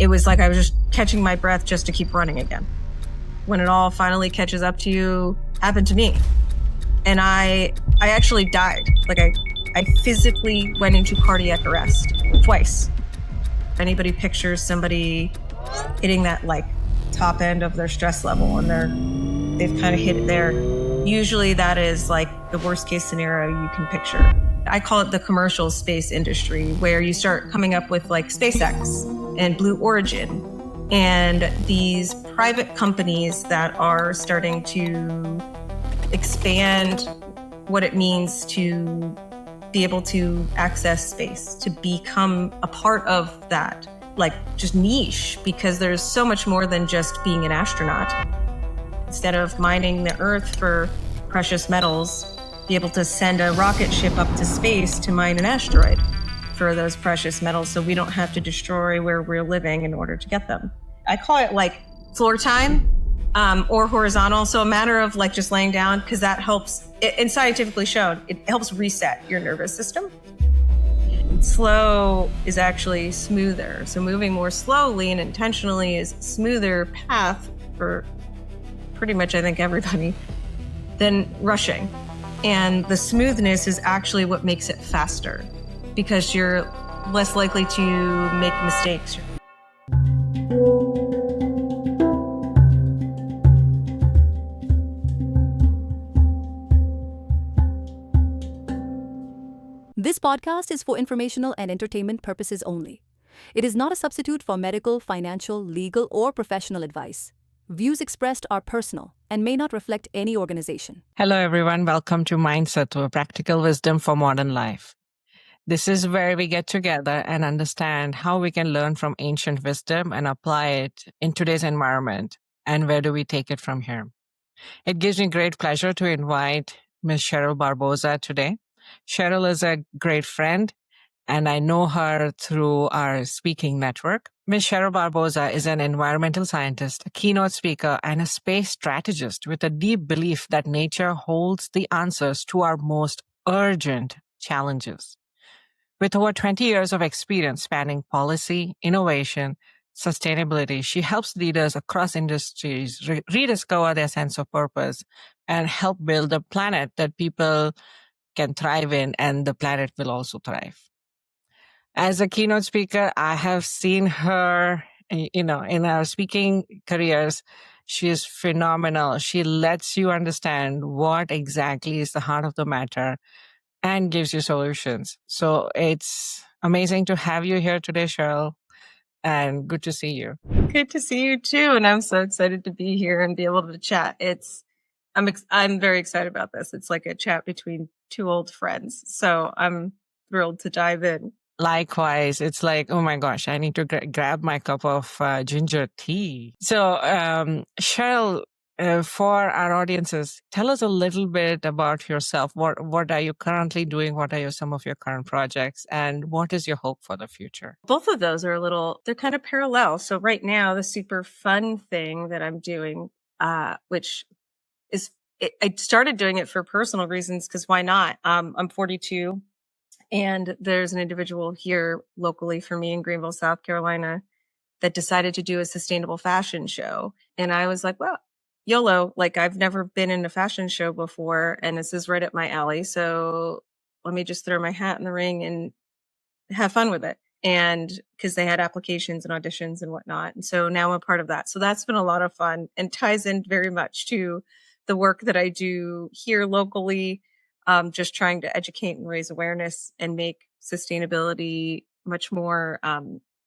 it was like I was just catching my breath just to keep running again. When it all finally catches up to you, happened to me. And I actually died. Like I physically went into cardiac arrest twice. If anybody pictures somebody hitting that like top end of their stress level and they've kind of hit it there, usually that is like the worst case scenario you can picture. I call it the commercial space industry, where you start coming up with like SpaceX and Blue Origin and these private companies that are starting to expand what it means to be able to access space, to become a part of that, like just niche, because there's so much more than just being an astronaut. Instead of mining the Earth for precious metals, be able to send a rocket ship up to space to mine an asteroid for those precious metals so we don't have to destroy where we're living in order to get them. I call it like floor time or horizontal. So a matter of like just laying down, because that helps, and scientifically shown, it helps reset your nervous system. Slow is actually smoother. So moving more slowly and intentionally is a smoother path for pretty much, I think, everybody than rushing. And the smoothness is actually what makes it faster, because you're less likely to make mistakes. This podcast is for informational and entertainment purposes only. It is not a substitute for medical, financial, legal, or professional advice. Views expressed are personal and may not reflect any organization. Hello, everyone. Welcome to Sattva, Practical Wisdom for Modern Life. This is where we get together and understand how we can learn from ancient wisdom and apply it in today's environment, and where do we take it from here. It gives me great pleasure to invite Ms. Sheryl Barbosa today. Sheryl is a great friend, and I know her through our speaking network. Ms. Sheryl Barbosa is an environmental scientist, a keynote speaker, and a space strategist with a deep belief that nature holds the answers to our most urgent challenges. With over 20 years of experience spanning policy, innovation, sustainability, she helps leaders across industries rediscover their sense of purpose and help build a planet that people can thrive in, and the planet will also thrive. As a keynote speaker, I have seen her, in our speaking careers. She is phenomenal. She lets you understand what exactly is the heart of the matter and gives you solutions. So it's amazing to have you here today, Sheryl, and good to see you. Good to see you too. And I'm so excited to be here and be able to chat. I'm very excited about this. It's like a chat between two old friends. So I'm thrilled to dive in. Likewise, it's like, oh my gosh, I need to grab my cup of ginger tea. So, Sheryl, for our audiences, tell us a little bit about yourself. What are you currently doing? What are some of your current projects? And what is your hope for the future? Both of those are they're kind of parallel. So right now, the super fun thing that I'm doing, which is, I started doing it for personal reasons, because why not? I'm 42. And there's an individual here locally for me in Greenville, South Carolina, that decided to do a sustainable fashion show. And I was like, well, YOLO, like I've never been in a fashion show before, and this is right up my alley. So let me just throw my hat in the ring and have fun with it. And because they had applications and auditions and whatnot. And so now I'm a part of that. So that's been a lot of fun and ties in very much to the work that I do here locally. Just trying to educate and raise awareness and make sustainability much more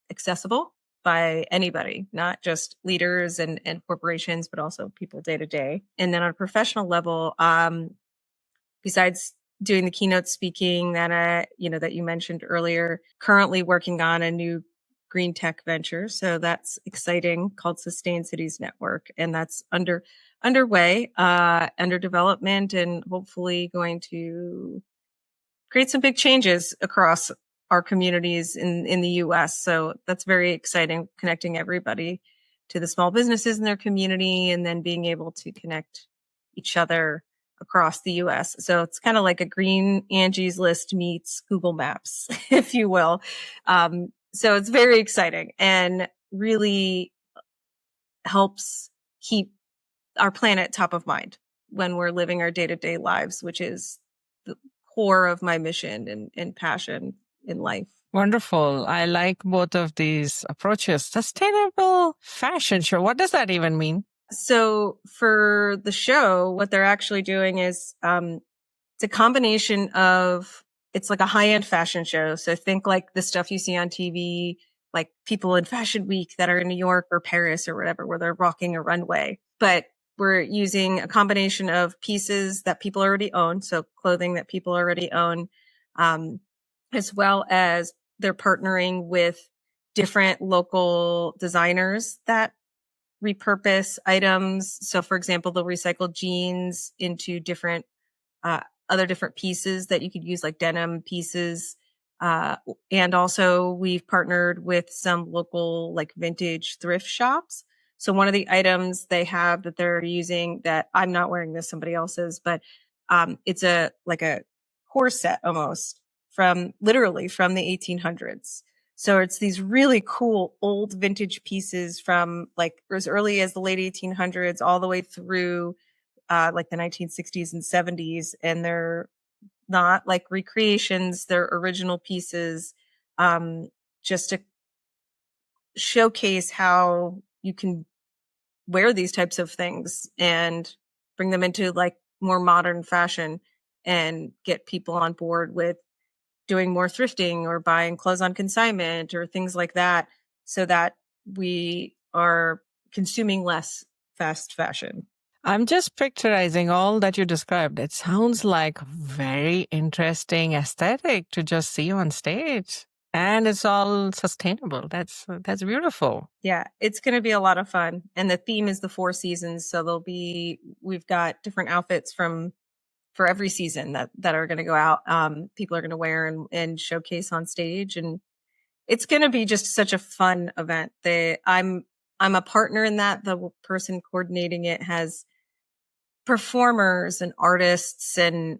accessible by anybody, not just leaders and corporations, but also people day to day. And then on a professional level, besides doing the keynote speaking that you mentioned earlier, currently working on a new green tech venture. So that's exciting, called Sustain Cities Network. And that's underway, under development, and hopefully going to create some big changes across our communities in the US. So that's very exciting, connecting everybody to the small businesses in their community, and then being able to connect each other across the US. So it's kind of like a green Angie's List meets Google Maps, if you will. So it's very exciting. And really helps keep our planet top of mind when we're living our day-to-day lives, which is the core of my mission and passion in life. Wonderful. I like both of these approaches. Sustainable fashion show. What does that even mean? So for the show, what they're actually doing is it's a combination of, it's like a high-end fashion show. So think like the stuff you see on TV, like people in Fashion Week that are in New York or Paris or whatever, where they're walking a runway. But we're using a combination of pieces that people already own. So clothing that people already own, as well as they're partnering with different local designers that repurpose items. So for example, they'll recycle jeans into different other different pieces that you could use, like denim pieces. And also we've partnered with some local like vintage thrift shops. So one of the items they have that they're using, that I'm not wearing this, somebody else is, but it's a like a corset almost, from literally from the 1800s. So it's these really cool old vintage pieces from like as early as the late 1800s all the way through like the 1960s and 70s. And they're not like recreations, they're original pieces, just to showcase how you can wear these types of things and bring them into like more modern fashion and get people on board with doing more thrifting or buying clothes on consignment or things like that, so that we are consuming less fast fashion. I'm just picturizing all that you described. It sounds like very interesting aesthetic to just see on stage. And it's all sustainable. That's beautiful. Yeah, it's going to be a lot of fun. And the theme is the 4 seasons. So we've got different outfits for every season that are going to go out. People are going to wear and showcase on stage. And it's going to be just such a fun event. I'm a partner in that. The person coordinating it has performers and artists and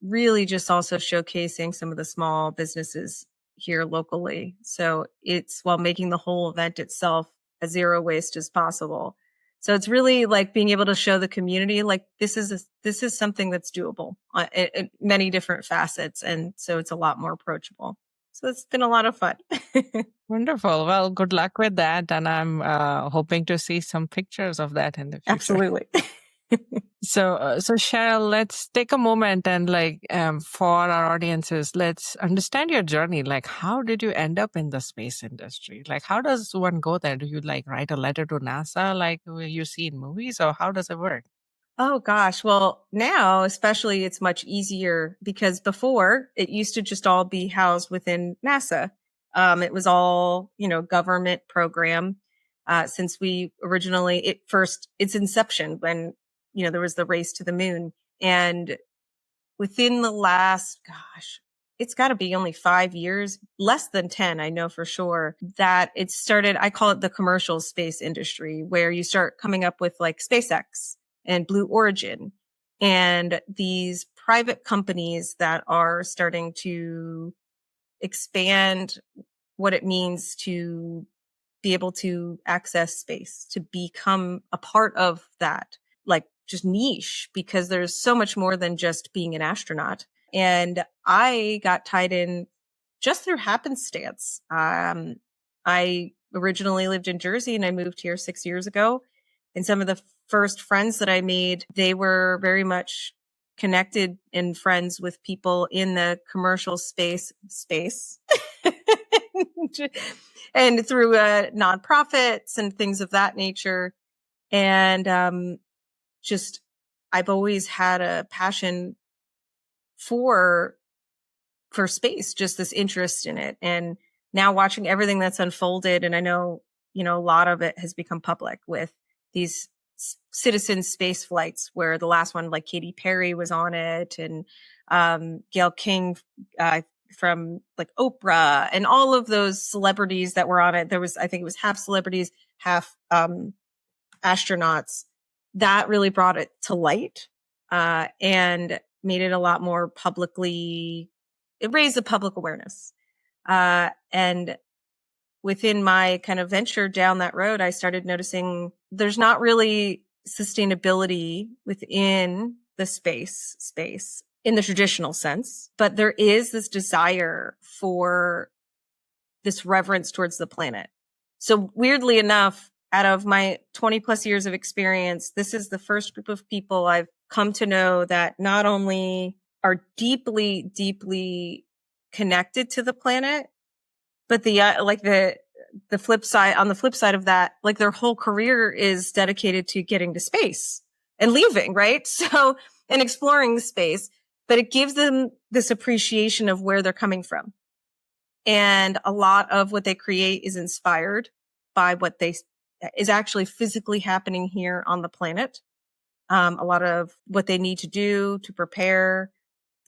really just also showcasing some of the small businesses here locally. So it's while making the whole event itself as zero waste as possible. So it's really like being able to show the community like this is something that's doable in many different facets, and so it's a lot more approachable. So it's been a lot of fun. Wonderful. Well, good luck with that. And I'm hoping to see some pictures of that in the future. Absolutely. So Cheryl, let's take a moment and for our audiences, let's understand your journey. Like, how did you end up in the space industry? Like, how does one go there? Do you write a letter to NASA like you see in movies, or how does it work? Oh gosh. Well, now especially it's much easier because before it used to just all be housed within NASA. It was all, government program. Since we originally, its inception when, there was the race to the moon, and within the last, gosh, it's got to be only 5 years, less than 10, I know for sure, that it started. I call it the commercial space industry, where you start coming up with like SpaceX and Blue Origin and these private companies that are starting to expand what it means to be able to access space, to become a part of that, like just niche, because there's so much more than just being an astronaut. And I got tied in just through happenstance. I originally lived in Jersey and I moved here 6 years ago. And some of the first friends that I made, they were very much connected and friends with people in the commercial space. And through nonprofits and things of that nature. And just, I've always had a passion for space, just this interest in it. And now watching everything that's unfolded, and I know, a lot of it has become public with these citizen space flights, where the last one, like Katy Perry was on it, and Gail King from like Oprah, and all of those celebrities that were on it. There was, I think it was half celebrities, half astronauts. That really brought it to light and made it a lot more publicly. It raised the public awareness. And within my kind of venture down that road, I started noticing there's not really sustainability within the space in the traditional sense, but there is this desire for this reverence towards the planet. So weirdly enough, out of my 20 plus years of experience, this is the first group of people I've come to know that not only are deeply, deeply connected to the planet, but the flip side, on the flip side of that, like their whole career is dedicated to getting to space and leaving, right? So, and exploring space, but it gives them this appreciation of where they're coming from. And a lot of what they create is inspired by what is actually physically happening here on the planet. A lot of what they need to do to prepare,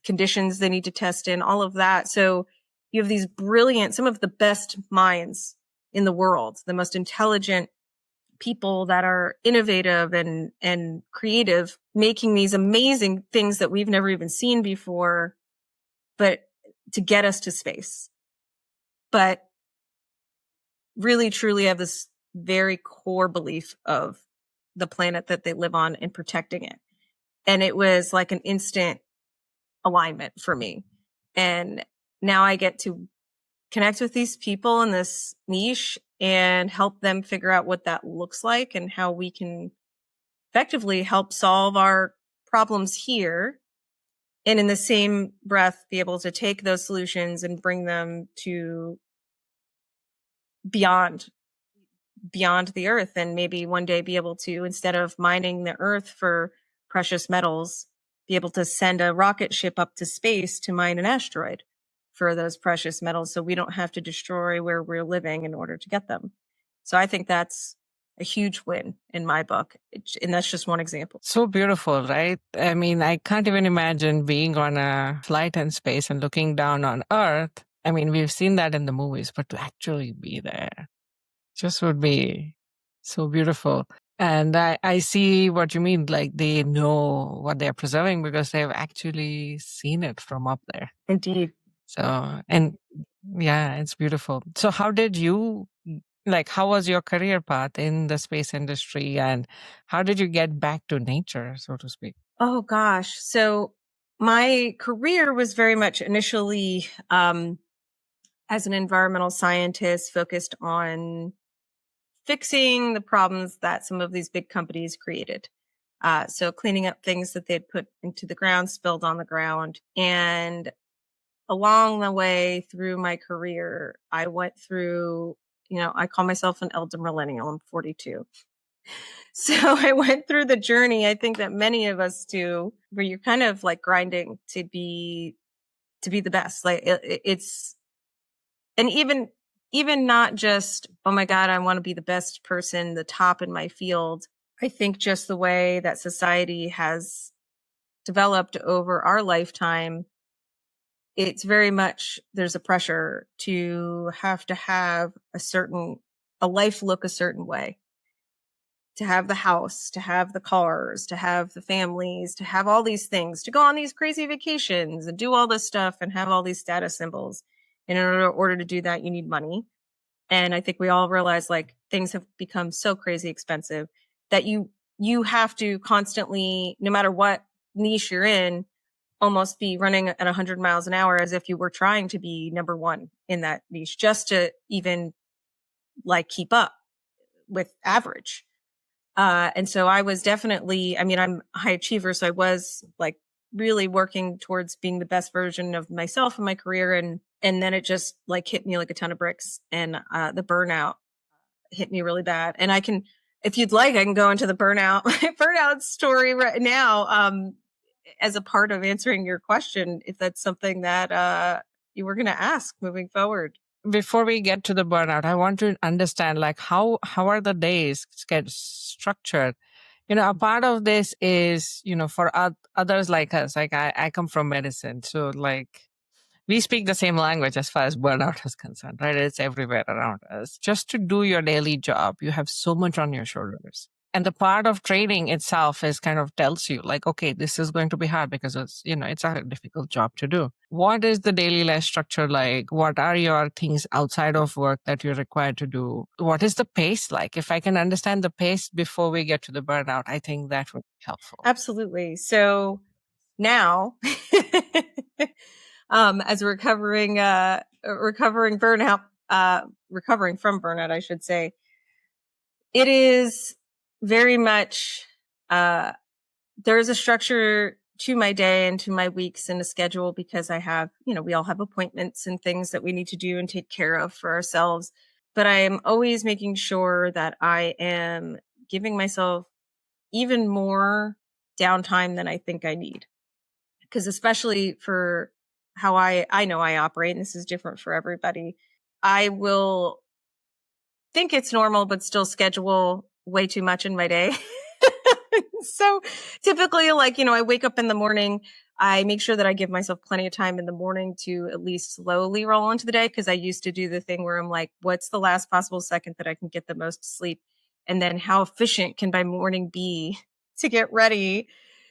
conditions they need to test in, all of that. So you have these brilliant, some of the best minds in the world, the most intelligent people that are innovative and creative, making these amazing things that we've never even seen before, but to get us to space. But really, truly have this very core belief of the planet that they live on and protecting it. And it was like an instant alignment for me. And now I get to connect with these people in this niche and help them figure out what that looks like and how we can effectively help solve our problems here. And in the same breath, be able to take those solutions and bring them to beyond the earth, and maybe one day be able to, instead of mining the earth for precious metals, be able to send a rocket ship up to space to mine an asteroid for those precious metals, so we don't have to destroy where we're living in order to get them. So I think that's a huge win in my book. And that's just one example. So beautiful, right? I mean, I can't even imagine being on a flight in space and looking down on Earth. I mean, we've seen that in the movies, but to actually be there just would be so beautiful. And I see what you mean. Like, they know what they're preserving because they've actually seen it from up there. Indeed. So, and yeah, it's beautiful. So how did you, like, how was your career path in the space industry, and how did you get back to nature, so to speak? Oh gosh. So my career was very much initially as an environmental scientist focused on fixing the problems that some of these big companies created. So cleaning up things that they'd put into the ground, spilled on the ground. And along the way through my career, I went through, I call myself an elder millennial. I'm 42. So I went through the journey, I think that many of us do, where you're kind of like grinding to be the best. Like it's, and even not just, oh my God, I want to be the best person, the top in my field. I think just the way that society has developed over our lifetime, it's very much, there's a pressure to have a life look a certain way, to have the house, to have the cars, to have the families, to have all these things, to go on these crazy vacations and do all this stuff and have all these status symbols. And in order to do that, you need money. And I think we all realize like things have become so crazy expensive that you have to constantly, no matter what niche you're in, almost be running at 100 miles an hour as if you were trying to be number one in that niche just to even like keep up with average. And so I was definitely, I'm a high achiever. So I was like really working towards being the best version of myself in my career. And then it just like hit me like a ton of bricks, and the burnout hit me really bad. And if you'd like, I can go into the burnout story right now, as a part of answering your question, if that's something that you were going to ask moving forward. Before we get to the burnout, I want to understand, like, how are the days get structured? A part of this is, for others like us, like I come from medicine. So like we speak the same language as far as burnout is concerned, right? It's everywhere around us. Just to do your daily job, you have so much on your shoulders. And the part of training itself is kind of tells you like, okay, this is going to be hard because it's, it's a difficult job to do. What is the daily life structure like? What are your things outside of work that you're required to do? What is the pace like? If I can understand the pace before we get to the burnout, I think that would be helpful. Absolutely. So now, as recovering burnout, recovering from burnout, I should say, it is very much, there is a structure to my day and to my weeks and a schedule because I have, we all have appointments and things that we need to do and take care of for ourselves. But I am always making sure that I am giving myself even more downtime than I think I need. Because especially for how I know I operate, and this is different for everybody, I will think it's normal, but still schedule way too much in my day. So typically, like, I wake up in the morning, I make sure that I give myself plenty of time in the morning to at least slowly roll into the day. Cause I used to do the thing where I'm like, what's the last possible second that I can get the most sleep? And then how efficient can my morning be to get ready?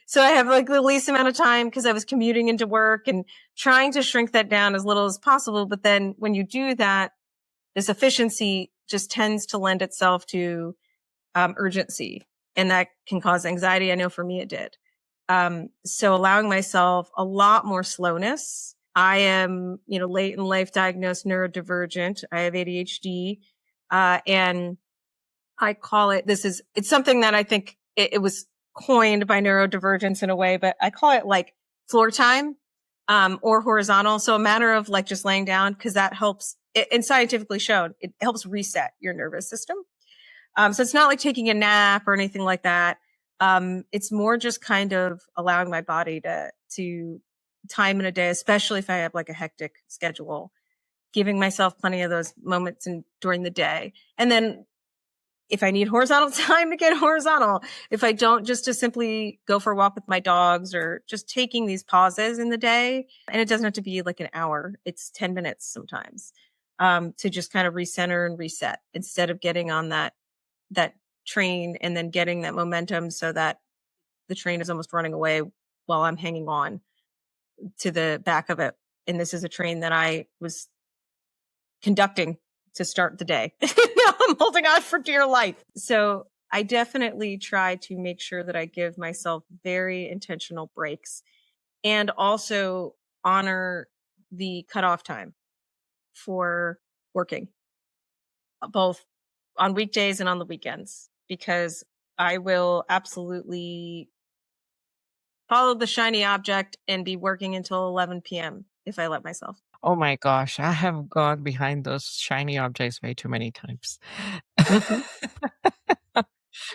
So I have like the least amount of time because I was commuting into work and trying to shrink that down as little as possible. But then when you do that, this efficiency just tends to lend itself to urgency, and that can cause anxiety. I know for me it did. So allowing myself a lot more slowness. I am, late in life diagnosed neurodivergent. I have ADHD, and I call it, it's something that I think it was coined by neurodivergence in a way, but I call it like floor time, or horizontal. So a matter of like just laying down, because that helps, and scientifically shown, it helps reset your nervous system. So it's not like taking a nap or anything like that. It's more just kind of allowing my body to time in a day, especially if I have like a hectic schedule, giving myself plenty of those moments during the day. And then if I need horizontal time, to get horizontal. If I don't, just to simply go for a walk with my dogs or just taking these pauses in the day. And it doesn't have to be like an hour. It's 10 minutes sometimes, to just kind of recenter and reset instead of getting on that train and then getting that momentum so that the train is almost running away while I'm hanging on to the back of it. And this is a train that I was conducting to start the day. Now I'm holding on for dear life. So I definitely try to make sure that I give myself very intentional breaks and also honor the cutoff time for working, both on weekdays and on the weekends, because I will absolutely follow the shiny object and be working until 11 p.m. if I let myself. Oh my gosh, I have gone behind those shiny objects way too many times. Mhm.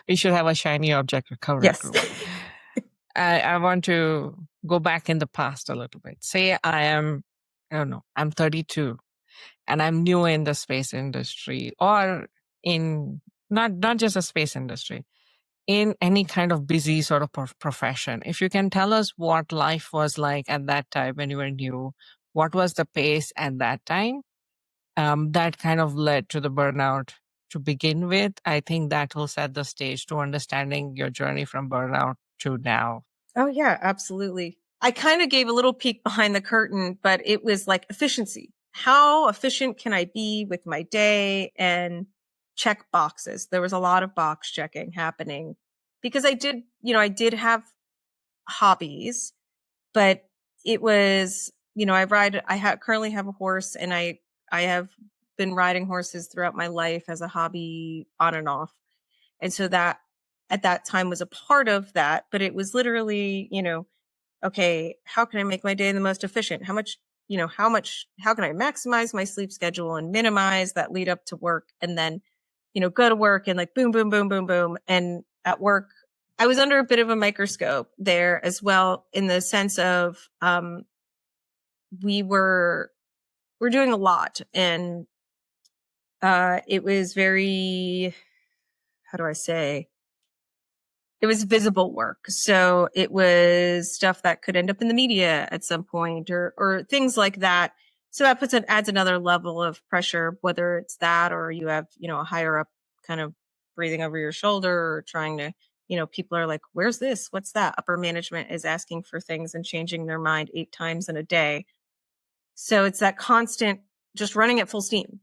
We should have a shiny object recovery Yes. group. I want to go back in the past a little bit. Say I don't know, I'm 32 and I'm new in the space industry, or in not just the space industry, in any kind of busy sort of profession. If you can tell us what life was like at that time when you were new, what was the pace at that time, that kind of led to the burnout to begin with. I think that will set the stage to understanding your journey from burnout to now. Oh, yeah, absolutely. I kind of gave a little peek behind the curtain, but it was like efficiency. How efficient can I be with my day and check boxes? There was a lot of box checking happening because I did have hobbies, but it was, currently have a horse, and I have been riding horses throughout my life as a hobby on and off. And so that at that time was a part of that, but it was literally, okay, how can I make my day the most efficient? How can I maximize my sleep schedule and minimize that lead up to work, and then, go to work and like boom, boom, boom, boom, boom. And at work, I was under a bit of a microscope there as well, in the sense of, we're doing a lot, and, it was very, how do I say? It was visible work. So it was stuff that could end up in the media at some point, or things like that. So that adds another level of pressure, whether it's that or you have, a higher up kind of breathing over your shoulder or trying to, people are like, where's this? What's that? Upper management is asking for things and changing their mind 8 times in a day. So it's that constant just running at full steam.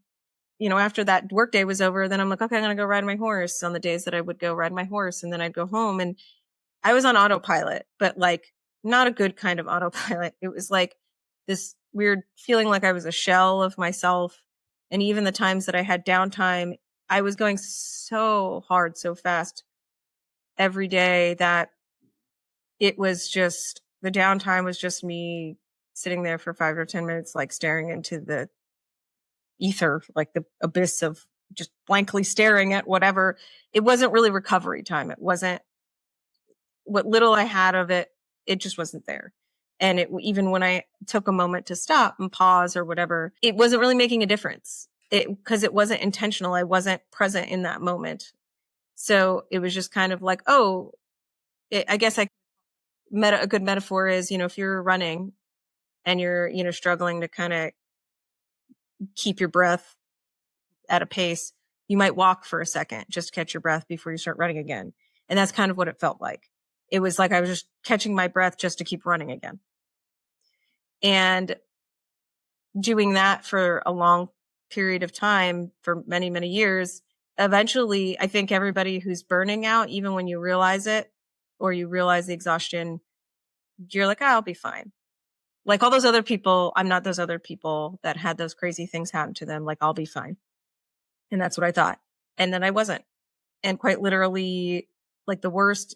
After that workday was over, then I'm like, okay, I'm going to go ride my horse on the days that I would go ride my horse. And then I'd go home and I was on autopilot, but like not a good kind of autopilot. It was like this weird feeling like I was a shell of myself. And even the times that I had downtime, I was going so hard, so fast every day that it was just the downtime was just me sitting there for 5 or 10 minutes, like staring into the ether, like the abyss of just blankly staring at whatever. It wasn't really recovery time. It wasn't what little I had of it. It just wasn't there. And even when I took a moment to stop and pause or whatever, it wasn't really making a difference because it wasn't intentional. I wasn't present in that moment. So it was just kind of like, I guess a good metaphor is, if you're running and you're, struggling to kind of keep your breath at a pace, you might walk for a second just to catch your breath before you start running again. And that's kind of what it felt like. It was like I was just catching my breath just to keep running again. And doing that for a long period of time for many, many years, eventually, I think everybody who's burning out, even when you realize it or you realize the exhaustion, you're like, I'll be fine. Like all those other people, I'm not those other people that had those crazy things happen to them. Like, I'll be fine. And that's what I thought. And then I wasn't. And quite literally, like the worst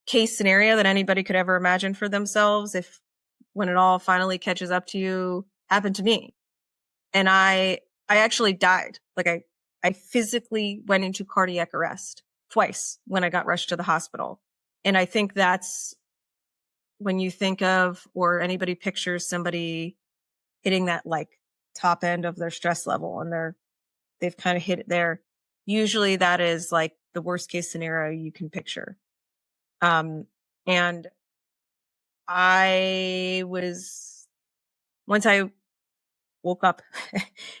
case scenario that anybody could ever imagine for themselves, if when it all finally catches up to you, happened to me. And I actually died. Like I physically went into cardiac arrest twice when I got rushed to the hospital. And I think that's when you think of, or anybody pictures somebody hitting that like top end of their stress level and they've kind of hit it there. Usually that is like the worst case scenario you can picture. And once I woke up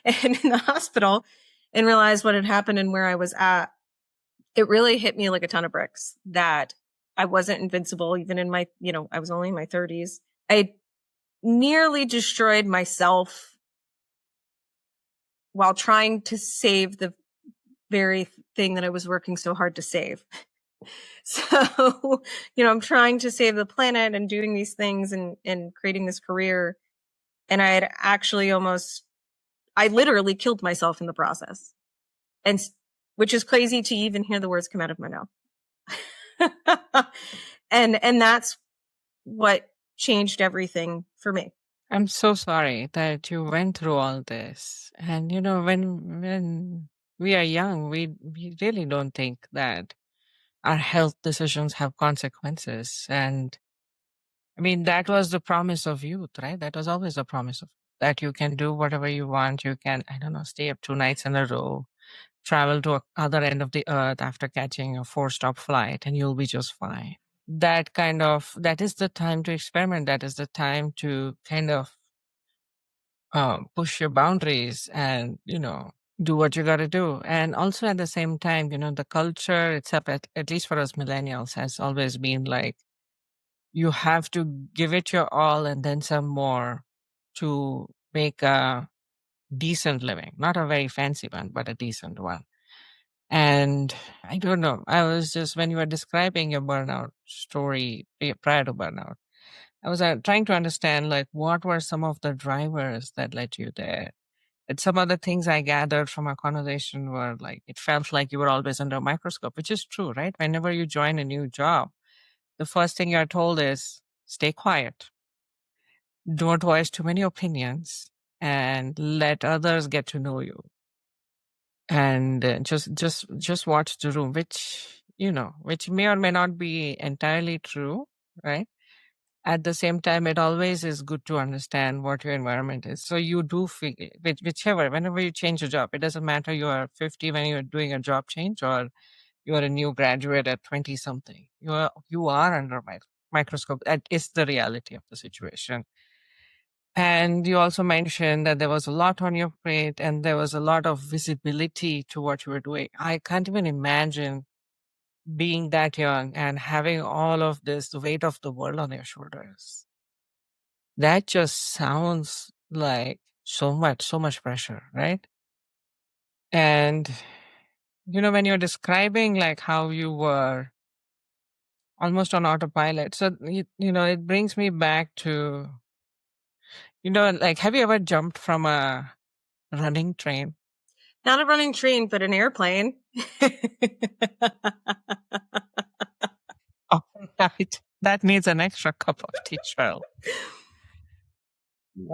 and in the hospital and realized what had happened and where I was at, it really hit me like a ton of bricks that I wasn't invincible, even in my, I was only in my 30s. I nearly destroyed myself while trying to save the very thing that I was working so hard to save. So, I'm trying to save the planet and doing these things and creating this career. And I had actually I literally killed myself in the process. And which is crazy to even hear the words come out of my mouth. and that's what changed everything for me. I'm so sorry that you went through all this. And when we are young, we really don't think that our health decisions have consequences. And I mean, that was the promise of youth, right? That was always the promise of that you can do whatever you want. You can, I don't know, stay up 2 nights in a row, travel to other end of the earth after catching a 4-stop flight, and you'll be just fine. That is the time to experiment. That is the time to kind of push your boundaries and, do what you got to do. And also at the same time, the culture itself, at least for us millennials, has always been like, you have to give it your all and then some more to make a decent living, not a very fancy one, but a decent one. And I don't know, I was just, when you were describing your burnout story prior to burnout, I was trying to understand like what were some of the drivers that led you there. And some of the things I gathered from our conversation were like, it felt like you were always under a microscope, which is true, right? Whenever you join a new job, the first thing you're told is stay quiet, don't voice too many opinions, and let others get to know you. And just watch the room, which may or may not be entirely true, right? At the same time, it always is good to understand what your environment is. So you do figure, whenever you change a job, it doesn't matter you are 50 when you're doing a job change or you are a new graduate at 20 something. You are under a microscope. That is the reality of the situation. And you also mentioned that there was a lot on your plate and there was a lot of visibility to what you were doing. I can't even imagine being that young and having all of this weight of the world on your shoulders. That just sounds like so much pressure, right? And, when you're describing like how you were almost on autopilot, so, it brings me back to, like, have you ever jumped from a running train? Not a running train, but an airplane. Oh, right. That needs an extra cup of tea, Cheryl.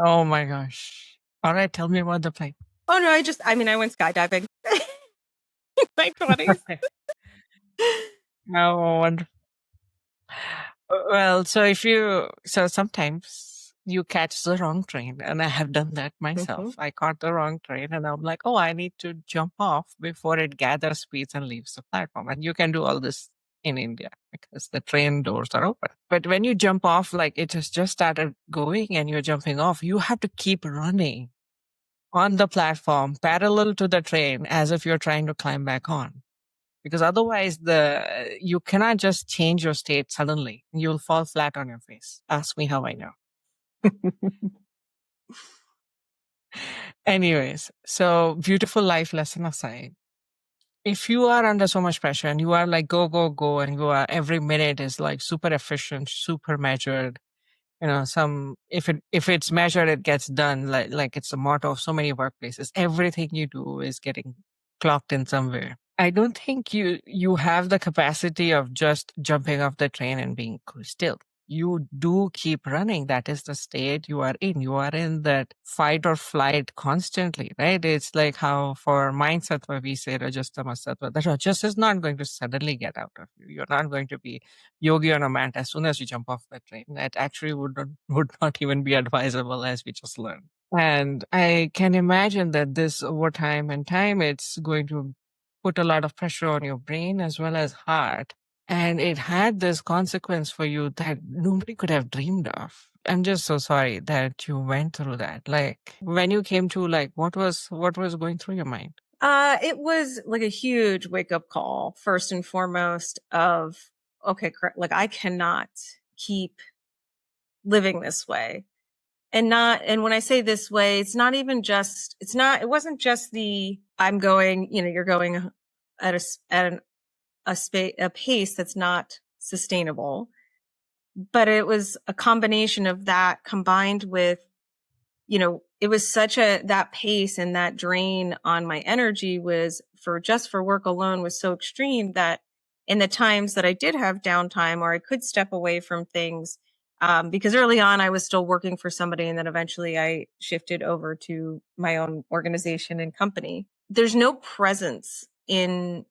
Oh my gosh. All right, tell me about the plane. Oh no, I went skydiving in my 20s. Oh, wonderful. Well, so sometimes you catch the wrong train, and I have done that myself. I caught the wrong train, and I'm like, oh, I need to jump off before it gathers speeds and leaves the platform. And you can do all this in India because the train doors are open. But when you jump off, like it has just started going and you're jumping off, you have to keep running on the platform parallel to the train as if you're trying to climb back on. Because otherwise you cannot just change your state suddenly. You'll fall flat on your face. Ask me how I know. Anyways, so beautiful life lesson aside, if you are under so much pressure and you are like go go go and you are every minute is like super efficient, super measured, if it's measured it gets done, like it's the motto of so many workplaces. Everything you do is getting clocked in somewhere. I don't think you have the capacity of just jumping off the train and being still. You do keep running. That is the state you are in. You are in that fight or flight constantly, right? It's like how for mind sattva we say rajastama sattva. That just is not going to suddenly get out of you. You're not going to be yogi on a mat as soon as you jump off the train. That actually would not even be advisable, as we just learned. And I can imagine that this over time and time, it's going to put a lot of pressure on your brain as well as heart. And it had this consequence for you that nobody could have dreamed of. I'm just so sorry that you went through that. Like when you came to like what was going through your mind? It was like a huge wake up call, first and foremost, of okay, like I cannot keep living this way. And when I say this way, it wasn't just I'm going, you're going at a pace that's not sustainable, but it was a combination of that combined with, it was that pace and that drain on my energy was for work alone was so extreme that in the times that I did have downtime or I could step away from things, because early on I was still working for somebody and then eventually I shifted over to my own organization and company. There's no presence in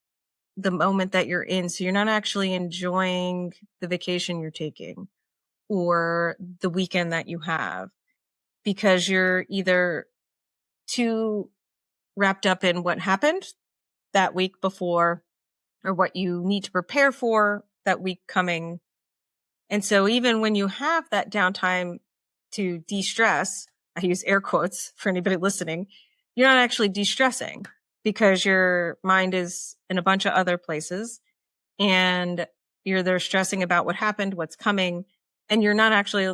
the moment that you're in. So you're not actually enjoying the vacation you're taking or the weekend that you have because you're either too wrapped up in what happened that week before or what you need to prepare for that week coming. And so even when you have that downtime to de-stress, I use air quotes for anybody listening, you're not actually de-stressing because your mind is in a bunch of other places and you're there stressing about what happened, what's coming, and you're not actually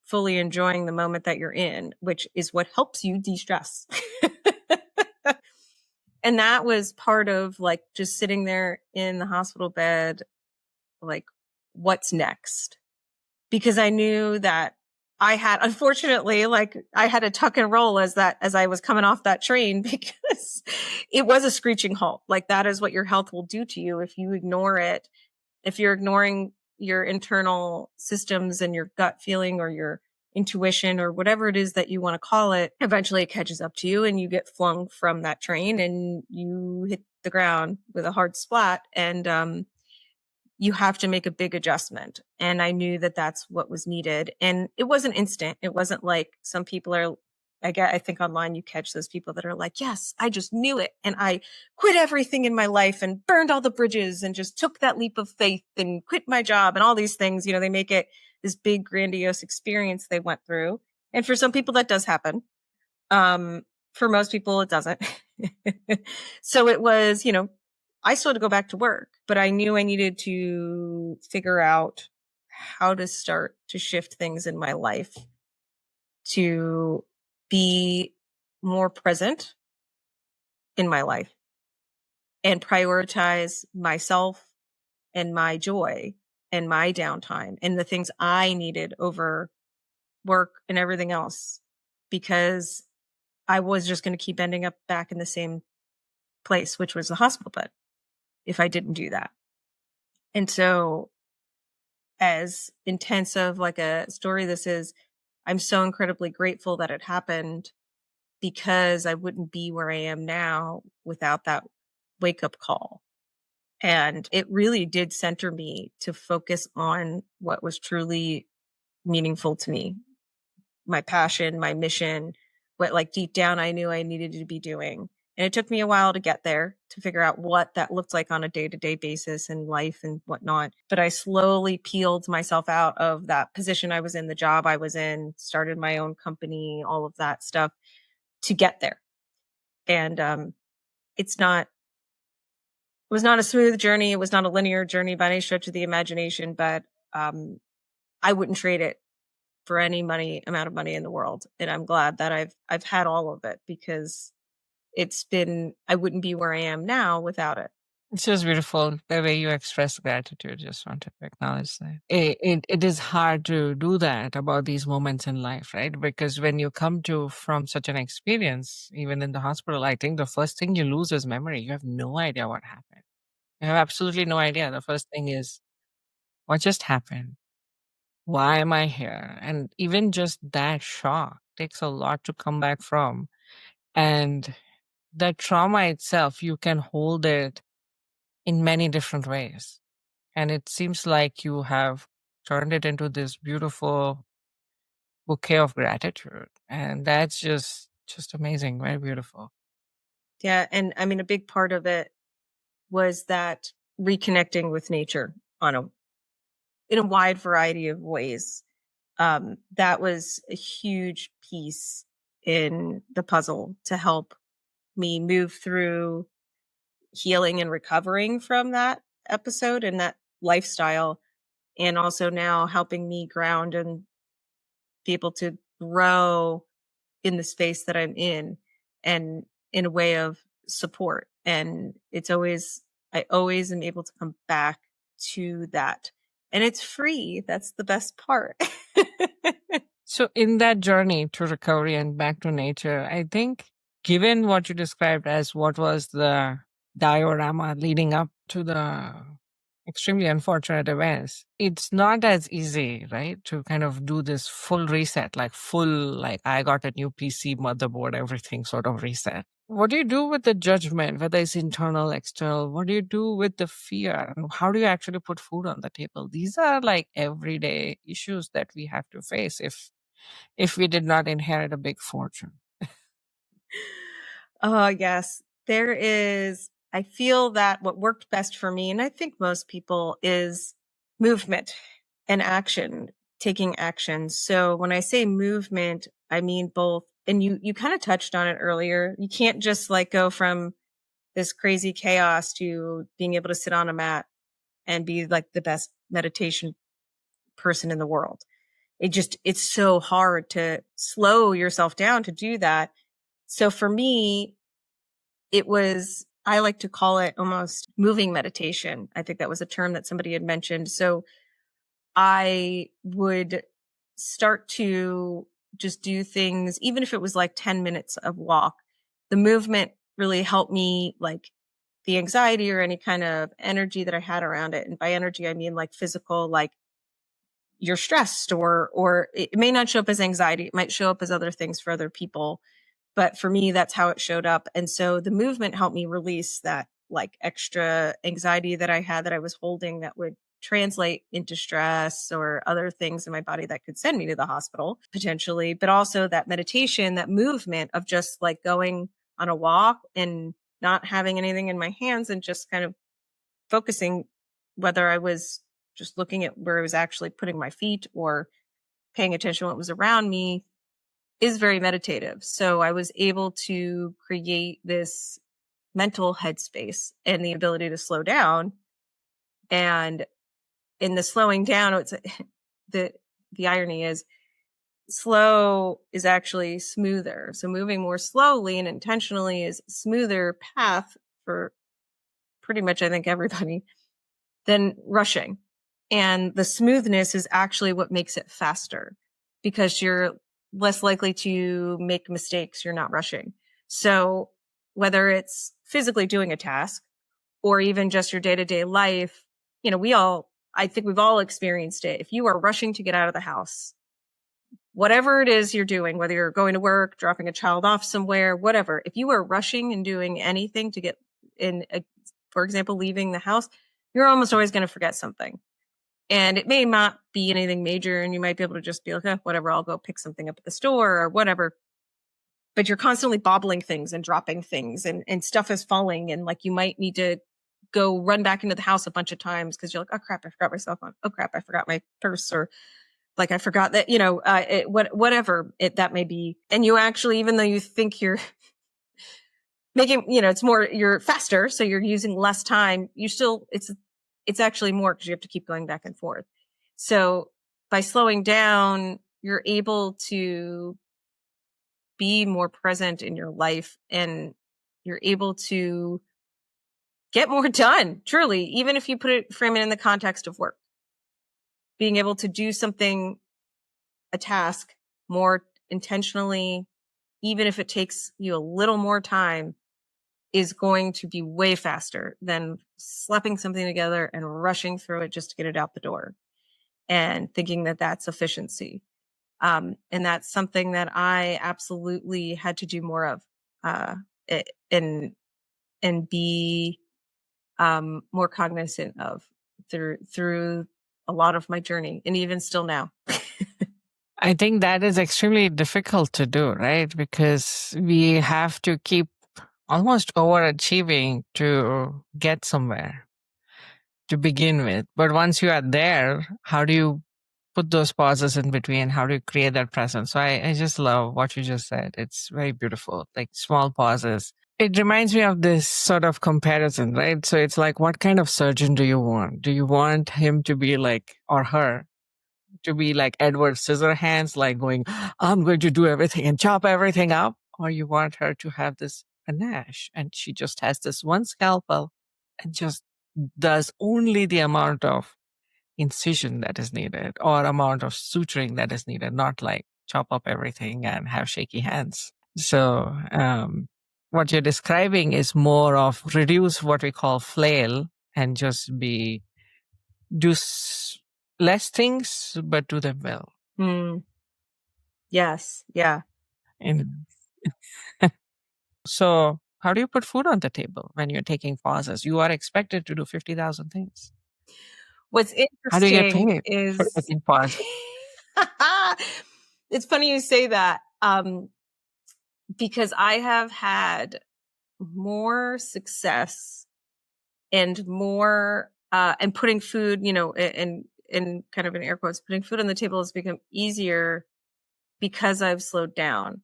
fully enjoying the moment that you're in, which is what helps you de-stress. And that was part of like just sitting there in the hospital bed, like, what's next? Because I knew that I had, unfortunately, like I had to tuck and roll as I was coming off that train because it was a screeching halt. Like that is what your health will do to you if you ignore it. If you're ignoring your internal systems and your gut feeling or your intuition or whatever it is that you want to call it, eventually it catches up to you and you get flung from that train and you hit the ground with a hard splat. And, you have to make a big adjustment. And I knew that that's what was needed. And it wasn't instant. It wasn't like some people I think online you catch those people that are like, yes, I just knew it. And I quit everything in my life and burned all the bridges and just took that leap of faith and quit my job and all these things. They make it this big grandiose experience they went through. And for some people that does happen. For most people, it doesn't. So it was, I still had to go back to work, but I knew I needed to figure out how to start to shift things in my life to be more present in my life and prioritize myself and my joy and my downtime and the things I needed over work and everything else, because I was just going to keep ending up back in the same place, which was the hospital bed, if I didn't do that. And so, as intense of like a story this is, I'm so incredibly grateful that it happened, because I wouldn't be where I am now without that wake up call. And it really did center me to focus on what was truly meaningful to me, my passion, my mission, what like deep down I knew I needed to be doing. And it took me a while to get there, to figure out what that looked like on a day-to-day basis in life and whatnot. But I slowly peeled myself out of that position I was in, the job I was in, started my own company, all of that stuff to get there. And it was not a smooth journey. It was not a linear journey by any stretch of the imagination, but I wouldn't trade it for any amount of money in the world. And I'm glad that I've had all of it, because I wouldn't be where I am now without it. It's just beautiful the way you express gratitude. Just wanted to acknowledge that. It is hard to do that about these moments in life, right? Because when you come to from such an experience, even in the hospital, I think the first thing you lose is memory. You have no idea what happened. You have absolutely no idea. The first thing is, what just happened? Why am I here? And even just that shock takes a lot to come back from. And that trauma itself, you can hold it in many different ways. And it seems like you have turned it into this beautiful bouquet of gratitude. And that's just amazing, very beautiful. Yeah. And I mean, a big part of it was that reconnecting with nature in a wide variety of ways. That was a huge piece in the puzzle to help me move through healing and recovering from that episode and that lifestyle. And also now helping me ground and be able to grow in the space that I'm in, and in a way of support. And I always am able to come back to that. And it's free. That's the best part. So, in that journey to recovery and back to nature, I think, given what you described as what was the diorama leading up to the extremely unfortunate events, it's not as easy, right, to kind of do this full reset, like I got a new PC, motherboard, everything sort of reset. What do you do with the judgment, whether it's internal, external? What do you do with the fear? And how do you actually put food on the table? These are like everyday issues that we have to face if we did not inherit a big fortune. Oh, yes. I feel that what worked best for me, and I think most people, is movement and action, taking action. So when I say movement, I mean both, and you kind of touched on it earlier. You can't just like go from this crazy chaos to being able to sit on a mat and be like the best meditation person in the world. It's so hard to slow yourself down to do that. So for me, I like to call it almost moving meditation. I think that was a term that somebody had mentioned. So I would start to just do things, even if it was like 10 minutes of walk. The movement really helped me, like the anxiety or any kind of energy that I had around it. And by energy, I mean like physical, like you're stressed, or it may not show up as anxiety. It might show up as other things for other people. But for me, that's how it showed up. And so the movement helped me release that like extra anxiety that I had, that I was holding, that would translate into stress or other things in my body that could send me to the hospital potentially. But also that meditation, that movement of just like going on a walk and not having anything in my hands and just kind of focusing, whether I was just looking at where I was actually putting my feet or paying attention to what was around me, is very meditative. So I was able to create this mental headspace and the ability to slow down. And in the slowing down, it's the irony is slow is actually smoother. So moving more slowly and intentionally is a smoother path for pretty much, I think, everybody than rushing. And the smoothness is actually what makes it faster because you're less likely to make mistakes. You're not rushing. So whether it's physically doing a task or even just your day-to-day life, I think we've all experienced it. If you are rushing to get out of the house, whatever it is you're doing, whether you're going to work, dropping a child off somewhere, whatever, if you are rushing and doing anything to get for example, leaving the house, you're almost always going to forget something. And it may not be anything major, and you might be able to just be like, whatever, I'll go pick something up at the store or whatever. But you're constantly bobbling things and dropping things and stuff is falling. And like you might need to go run back into the house a bunch of times because you're like, oh crap, I forgot my cell phone. Oh crap, I forgot my purse. Or like I forgot that, whatever that may be. And you actually, even though you think you're making, you're faster, so you're using less time, it's actually more because you have to keep going back and forth. So by slowing down, you're able to be more present in your life and you're able to get more done, truly, even if you frame it in the context of work. Being able to do something, a task, more intentionally, even if it takes you a little more time, is going to be way faster than slapping something together and rushing through it just to get it out the door and thinking that that's efficiency. And that's something that I absolutely had to do more of, and be more cognizant of through a lot of my journey, and even still now. I think that is extremely difficult to do, right? Because we have to keep almost overachieving to get somewhere to begin with. But once you are there, how do you put those pauses in between? How do you create that presence? So I just love what you just said. It's very beautiful, like small pauses. It reminds me of this sort of comparison, right? So it's like, what kind of surgeon do you want? Do you want him to be like, or her, to be like Edward Scissorhands, like going, I'm going to do everything and chop everything up? Or you want her to have this panache and she just has this one scalpel and just does only the amount of incision that is needed or amount of suturing that is needed, not like chop up everything and have shaky hands. So what you're describing is more of reduce what we call flail and just do less things, but do them well. Yes. Yeah. And so how do you put food on the table when you're taking pauses? You are expected to do 50,000 things. What's How do you get interesting paid for is taking pauses? it's funny you say that, because I have had more success and more, and putting food, in kind of in air quotes, putting food on the table has become easier because I've slowed down.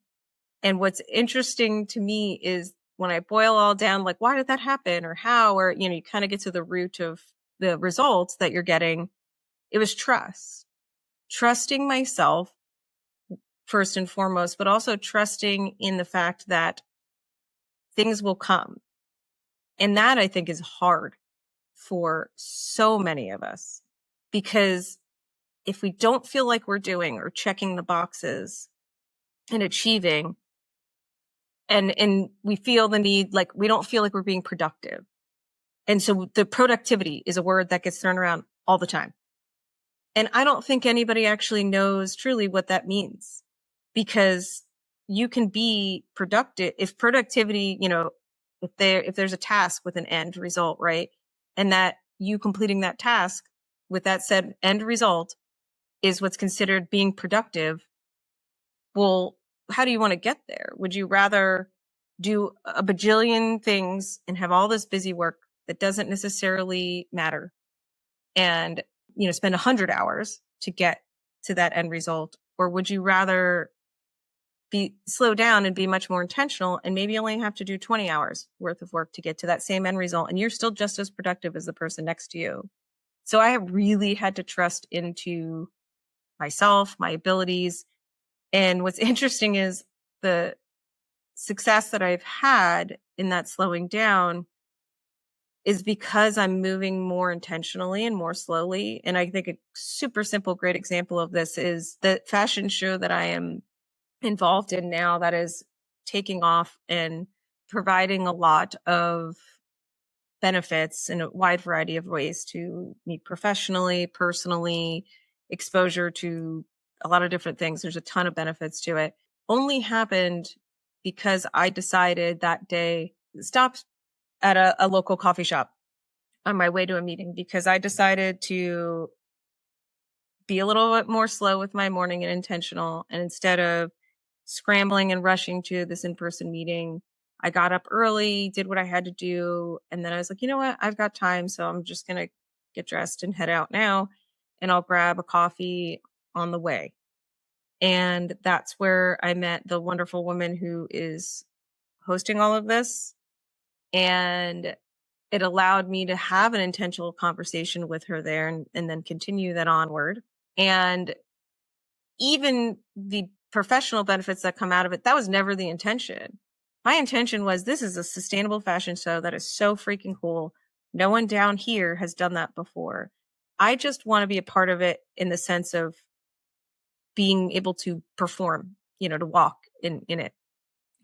And what's interesting to me is when I boil all down, like, why did that happen or how, or, you kind of get to the root of the results that you're getting. It was trusting myself first and foremost, but also trusting in the fact that things will come. And that I think is hard for so many of us, because if we don't feel like we're doing or checking the boxes and achieving, and we feel the need, like we don't feel like we're being productive. And so the productivity is a word that gets thrown around all the time. And I don't think anybody actually knows truly what that means, because you can be productive if productivity, if there's a task with an end result, right? And that you completing that task with that said end result is what's considered being productive. Well, how do you want to get there? Would you rather do a bajillion things and have all this busy work that doesn't necessarily matter and, spend 100 hours to get to that end result? Or would you rather slow down and be much more intentional, and maybe only have to do 20 hours worth of work to get to that same end result. And you're still just as productive as the person next to you. So I really had to trust into myself, my abilities. And what's interesting is the success that I've had in that slowing down is because I'm moving more intentionally and more slowly. And I think a super simple, great example of this is the fashion show that I am involved in now that is taking off and providing a lot of benefits in a wide variety of ways to meet professionally, personally, exposure to a lot of different things. There's a ton of benefits to it. Only happened because I decided that day, stopped at a local coffee shop on my way to a meeting, because I decided to be a little bit more slow with my morning and intentional. And instead of scrambling and rushing to this in-person meeting, I got up early, did what I had to do. And then I was like, you know what? I've got time. So I'm just going to get dressed and head out now, and I'll grab a coffee on the way. And that's where I met the wonderful woman who is hosting all of this. And it allowed me to have an intentional conversation with her there, and then continue that onward. And even the professional benefits that come out of it, that was never the intention. My intention was, this is a sustainable fashion show that is so freaking cool. No one down here has done that before. I just want to be a part of it in the sense of being able to perform, to walk in it.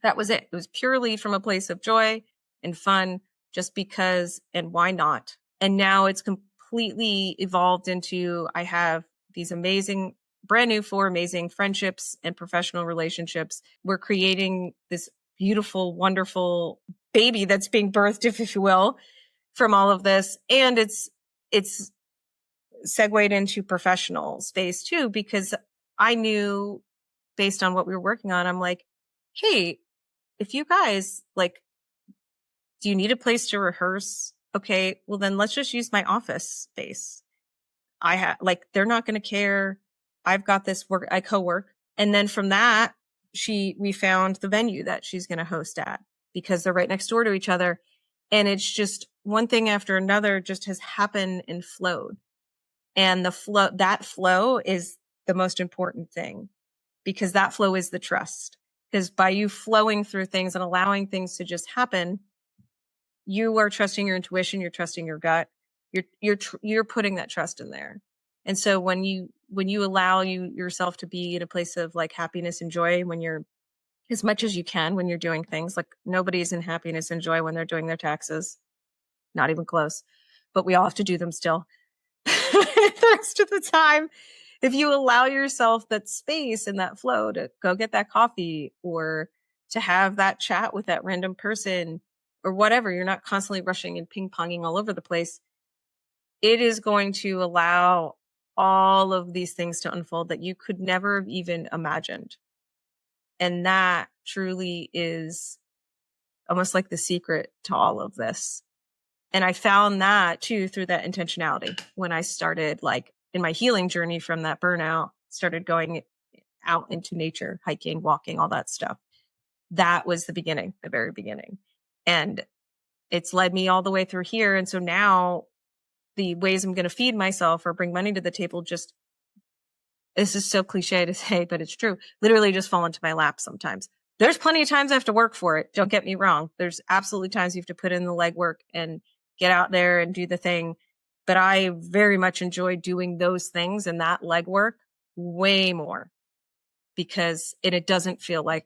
That was it. It was purely from a place of joy and fun, just because, and why not? And now it's completely evolved into, I have these amazing, brand new 4 amazing friendships and professional relationships. We're creating this beautiful, wonderful baby that's being birthed, if you will, from all of this. And it's segued into professional space too, because I knew, based on what we were working on, I'm like, hey, if you guys do you need a place to rehearse? Okay, well then let's just use my office space. They're not going to care. I've got this work. I co-work. And then from that, we found the venue that she's going to host at, because they're right next door to each other. And it's just one thing after another just has happened and flowed. And that flow is the most important thing, because that flow is the trust. Because by you flowing through things and allowing things to just happen, you are trusting your intuition, you're trusting your gut, you're putting that trust in there. And so when you allow yourself to be in a place of happiness and joy, when you're, as much as you can, when you're doing things, nobody's in happiness and joy when they're doing their taxes, not even close, but we all have to do them still. The rest of the time, if you allow yourself that space and that flow to go get that coffee, or to have that chat with that random person, or whatever, you're not constantly rushing and ping-ponging all over the place, it is going to allow all of these things to unfold that you could never have even imagined. And that truly is almost like the secret to all of this. And I found that too through that intentionality. When I started in my healing journey from that burnout, started going out into nature, hiking, walking, all that stuff. That was the beginning, the very beginning. And it's led me all the way through here. And so now the ways I'm going to feed myself or bring money to the table, just, this is so cliche to say, but it's true, literally just fall into my lap sometimes. There's plenty of times I have to work for it. Don't get me wrong. There's absolutely times you have to put in the legwork and get out there and do the thing. But I very much enjoy doing those things and that legwork way more, because it doesn't feel like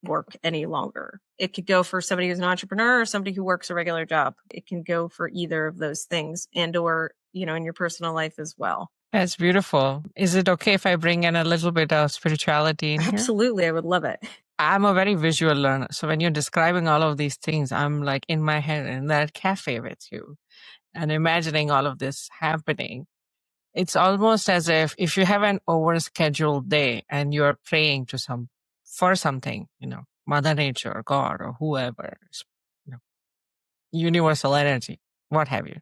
work any longer. It could go for somebody who's an entrepreneur or somebody who works a regular job. It can go for either of those things, or, in your personal life as well. That's beautiful. Is it okay if I bring in a little bit of spirituality in here? Absolutely. I would love it. I'm a very visual learner. So when you're describing all of these things, I'm in my head in that cafe with you and imagining all of this happening. It's almost as if you have an overscheduled day and you're praying for something, Mother Nature, or God, or whoever, universal energy, what have you.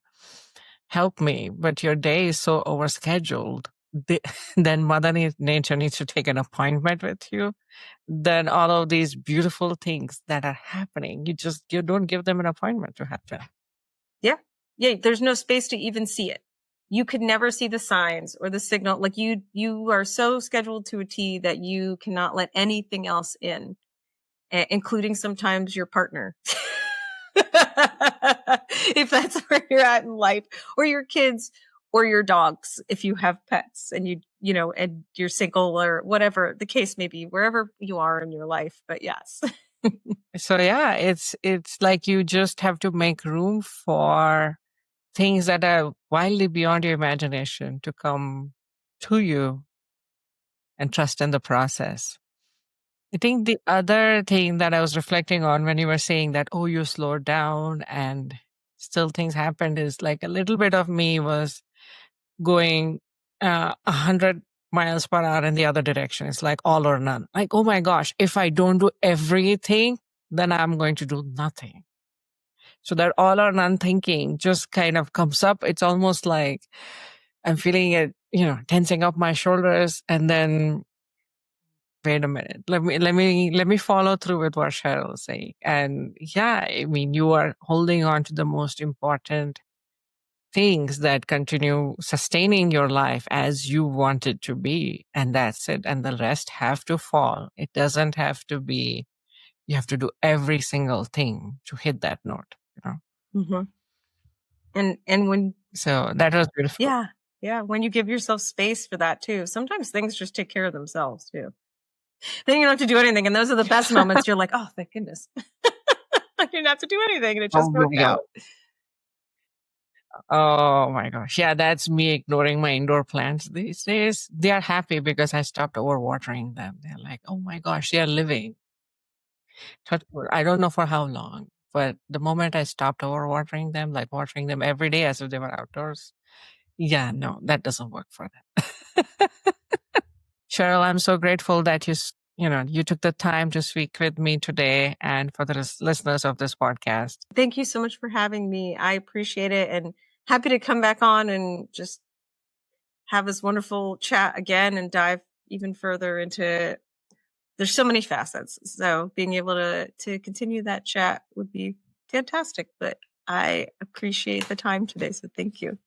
Help me. But your day is so overscheduled the, then Nature needs to take an appointment with you. Then all of these beautiful things that are happening, you don't give them an appointment to happen. Yeah. Yeah. There's no space to even see it. You could never see the signs or the signal. Like you are so scheduled to a T that you cannot let anything else in, including sometimes your partner. If that's where you're at in life, or your kids, or your dogs, if you have pets and and you're single or whatever the case may be, wherever you are in your life. But yes. So yeah, it's like you just have to make room for things that are wildly beyond your imagination to come to you and trust in the process. I think the other thing that I was reflecting on when you were saying that, oh, you slowed down and still things happened, is like a little bit of me was going 100 miles per hour in the other direction. It's like all or none. Like, oh my gosh, if I don't do everything, then I'm going to do nothing. So that all or none thinking just kind of comes up. It's almost like I'm feeling it, tensing up my shoulders, and then wait a minute. Let me follow through with what Sheryl is saying. And yeah, I mean, you are holding on to the most important things that continue sustaining your life as you want it to be. And that's it. And the rest have to fall. It doesn't have to be, you have to do every single thing to hit that note, Mm-hmm. And when, So that was beautiful. yeah. Yeah. When you give yourself space for that too, sometimes things just take care of themselves too. Then you don't have to do anything. And those are the best moments. You're like, oh, thank goodness. I didn't have to do anything. And it just Oh worked my God. out. Oh my gosh. Yeah, that's me ignoring my indoor plants these days. They are happy because I stopped overwatering them. They're like, oh my gosh, they are living. Touch wood. I don't know for how long, but the moment I stopped overwatering them, like watering them every day as if they were outdoors, yeah, no, that doesn't work for them. Sheryl, I'm so grateful that you took the time to speak with me today and for the listeners of this podcast. Thank you so much for having me. I appreciate it, and happy to come back on and just have this wonderful chat again and dive even further into, there's so many facets. So being able to continue that chat would be fantastic, but I appreciate the time today. So thank you.